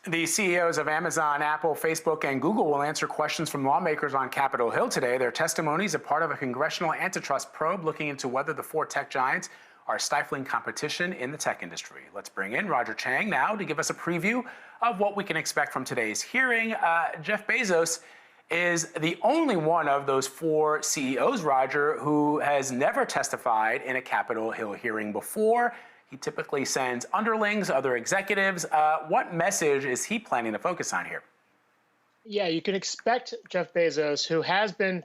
The CEOs of Amazon, Apple, Facebook, and Google will answer questions from lawmakers on Capitol Hill today. Their testimonies are part of a congressional antitrust probe looking into whether the four tech giants are stifling competition in the tech industry. Let's bring in Roger Chang now to give us a preview of what we can expect from today's hearing. Jeff Bezos is the only one of those four CEOs, Roger, who has never testified in a Capitol Hill hearing before. He typically sends underlings, other executives. What message is he planning to focus on here? Yeah, you can expect Jeff Bezos, who has been,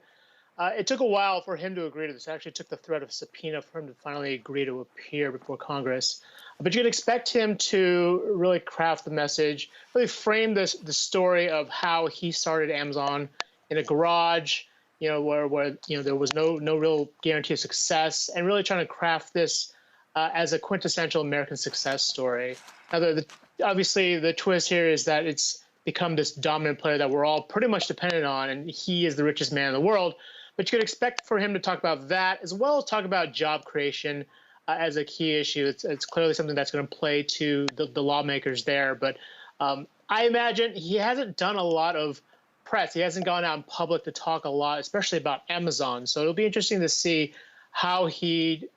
it took a while for him to agree to this. It actually took the threat of a subpoena for him to finally agree to appear before Congress. But you can expect him to really craft the message, really frame the story of how he started Amazon in a garage, where there was no real guarantee of success, and really trying to craft this as a quintessential American success story. Now, obviously, the twist here is that it's become this dominant player that we're all pretty much dependent on, and he is the richest man in the world. But you could expect for him to talk about that, as well as talk about job creation as a key issue. It's clearly something that's going to play to the lawmakers there. But I imagine he hasn't done a lot of press. He hasn't gone out in public to talk a lot, especially about Amazon. So it'll be interesting to see how he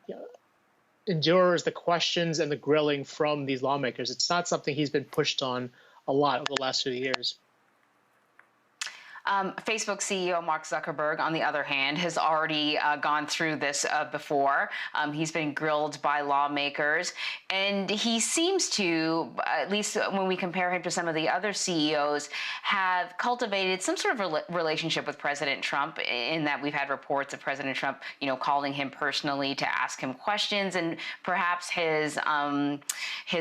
endures the questions and the grilling from these lawmakers. It's not something he's been pushed on a lot over the last few years. Facebook CEO Mark Zuckerberg, on the other hand, has already gone through this before. He's been grilled by lawmakers, and he seems to, at least when we compare him to some of the other CEOs, have cultivated some sort of relationship with President Trump, in that we've had reports of President Trump, calling him personally to ask him questions, and perhaps his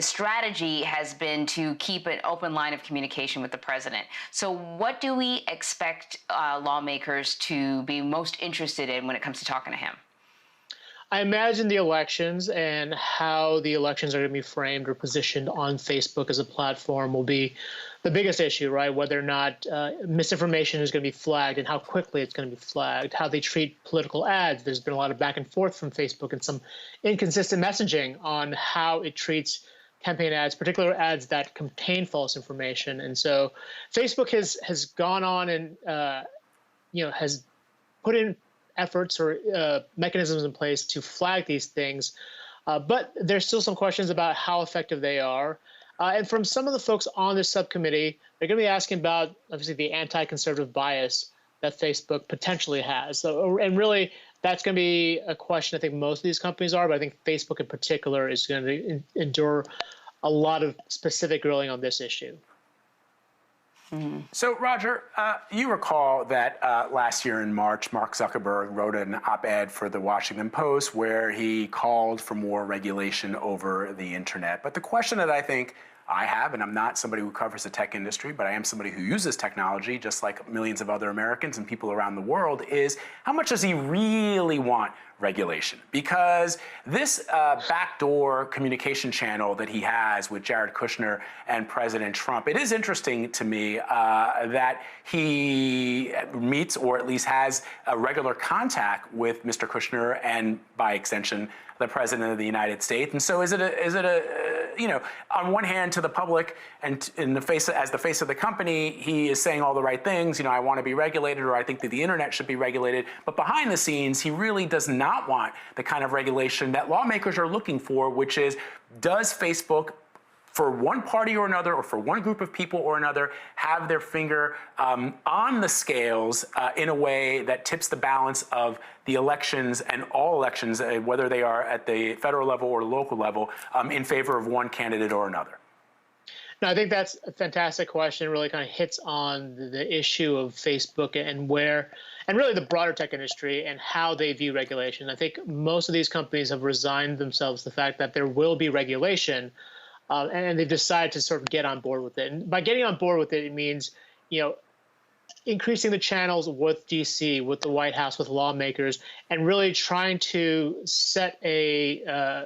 strategy has been to keep an open line of communication with the president. So what do we expect lawmakers to be most interested in when it comes to talking to him? I imagine the elections and how the elections are going to be framed or positioned on Facebook as a platform will be the biggest issue, right? Whether or not misinformation is going to be flagged and how quickly it's going to be flagged, how they treat political ads. There's been a lot of back and forth from Facebook and some inconsistent messaging on how it treats campaign ads, particular ads that contain false information. And so Facebook has gone on and has put in efforts or mechanisms in place to flag these things. But there's still some questions about how effective they are. And from some of the folks on this subcommittee, they're going to be asking about, obviously, the anti-conservative bias that Facebook potentially has. So, and really, that's going to be a question I think most of these companies are, but I think Facebook in particular is going to endure a lot of specific grilling on this issue. Mm-hmm. So, Roger, you recall that last year in March, Mark Zuckerberg wrote an op-ed for the Washington Post where he called for more regulation over the internet. But the question that I think I have, and I'm not somebody who covers the tech industry, but I am somebody who uses technology just like millions of other Americans and people around the world, is how much does he really want regulation? Because this backdoor communication channel that he has with Jared Kushner and President Trump, it is interesting to me that he meets, or at least has, a regular contact with Mr. Kushner and, by extension, the President of the United States. And so is it on one hand, to the public and as the face of the company, he is saying all the right things. I want to be regulated, or I think that the internet should be regulated. But behind the scenes, he really does not want the kind of regulation that lawmakers are looking for, which is, does Facebook, for one party or another, or for one group of people or another, have their finger on the scales in a way that tips the balance of the elections, and all elections, whether they are at the federal level or local level, in favor of one candidate or another? No, I think that's a fantastic question. It really kind of hits on the issue of Facebook and really the broader tech industry and how they view regulation. I think most of these companies have resigned themselves to the fact that there will be regulation, and they've decided to sort of get on board with it. And by getting on board with it, it means, increasing the channels with DC, with the White House, with lawmakers, and really trying to set a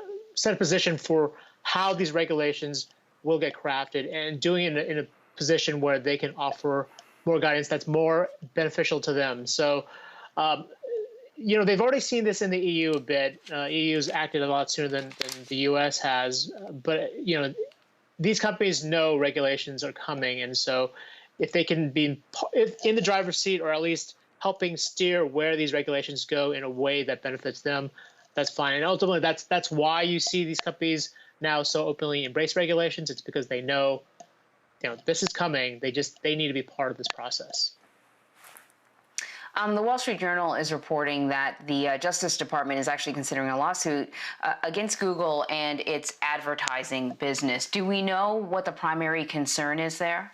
position for how these regulations will get crafted, and doing it in a position where they can offer more guidance that's more beneficial to them. So, they've already seen this in the EU a bit. EU's acted a lot sooner than the US has, but these companies know regulations are coming, and so if they can be in the driver's seat, or at least helping steer where these regulations go in a way that benefits them, that's fine. And ultimately, that's why you see these companies now so openly embrace regulations. It's because they know, this is coming. They need to be part of this process. The Wall Street Journal is reporting that the Justice Department is actually considering a lawsuit against Google and its advertising business. Do we know what the primary concern is there?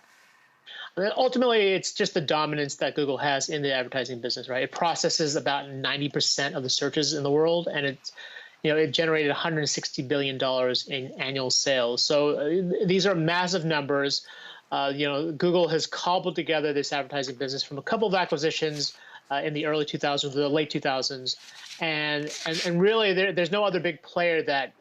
Ultimately, it's just the dominance that Google has in the advertising business, right? It processes about 90% of the searches in the world, and it generated $160 billion in annual sales. So these are massive numbers. Google has cobbled together this advertising business from a couple of acquisitions in the early 2000s, the late 2000s, and really there's no other big player that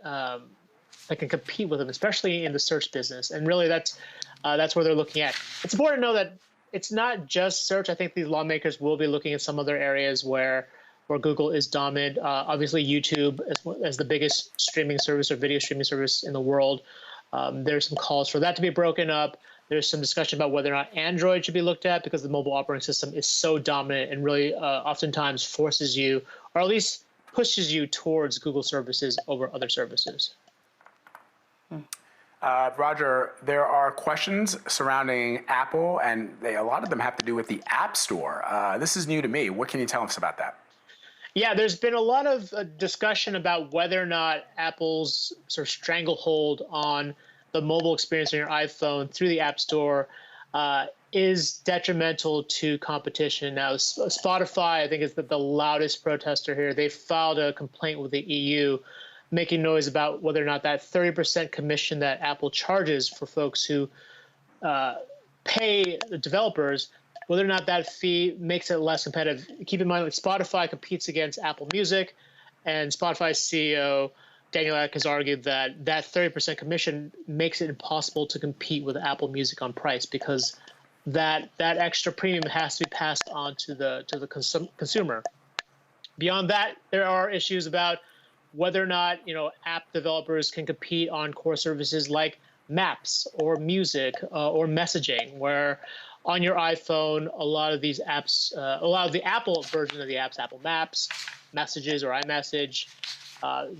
can compete with them, especially in the search business. And really, that's where they're looking at. It's important to know that it's not just search. I think these lawmakers will be looking at some other areas where Google is dominant. Obviously, YouTube as the biggest streaming service or video streaming service in the world. There's some calls for that to be broken up. There's some discussion about whether or not Android should be looked at, because the mobile operating system is so dominant and really oftentimes forces you, or at least pushes you towards Google services over other services. Roger, there are questions surrounding Apple, and a lot of them have to do with the App Store. This is new to me. What can you tell us about that? Yeah, there's been a lot of discussion about whether or not Apple's sort of stranglehold on the mobile experience on your iPhone through the App Store is detrimental to competition. Now, Spotify, I think, is the loudest protester here. They filed a complaint with the EU, making noise about whether or not that 30% commission that Apple charges for folks who pay the developers, whether or not that fee makes it less competitive. Keep in mind that Spotify competes against Apple Music, and Spotify's CEO, Daniel Ek, has argued that 30% commission makes it impossible to compete with Apple Music on price, because that extra premium has to be passed on to the consumer. Beyond that, there are issues about whether or not app developers can compete on core services like Maps or music or messaging, where on your iPhone, a lot of these apps, a lot of the Apple version of the apps, Apple Maps, Messages, or iMessage,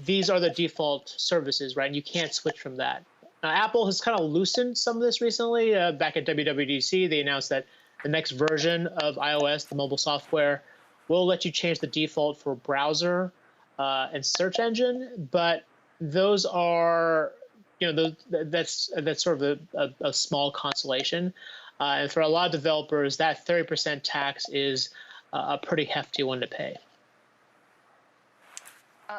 these are the default services, right? And you can't switch from that. Now, Apple has kind of loosened some of this recently. Back at WWDC, they announced that the next version of iOS, the mobile software, will let you change the default for browser and search engine. But those are, that's sort of a small consolation. And for a lot of developers, that 30% tax is a pretty hefty one to pay.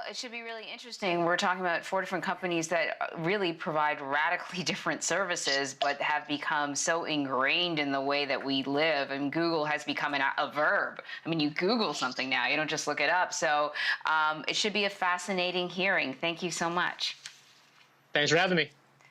It should be really interesting. We're talking about 4 different companies that really provide radically different services, but have become so ingrained in the way that we live. And Google has become a verb. I mean, you Google something now. You don't just look it up. So it should be a fascinating hearing. Thank you so much. Thanks for having me.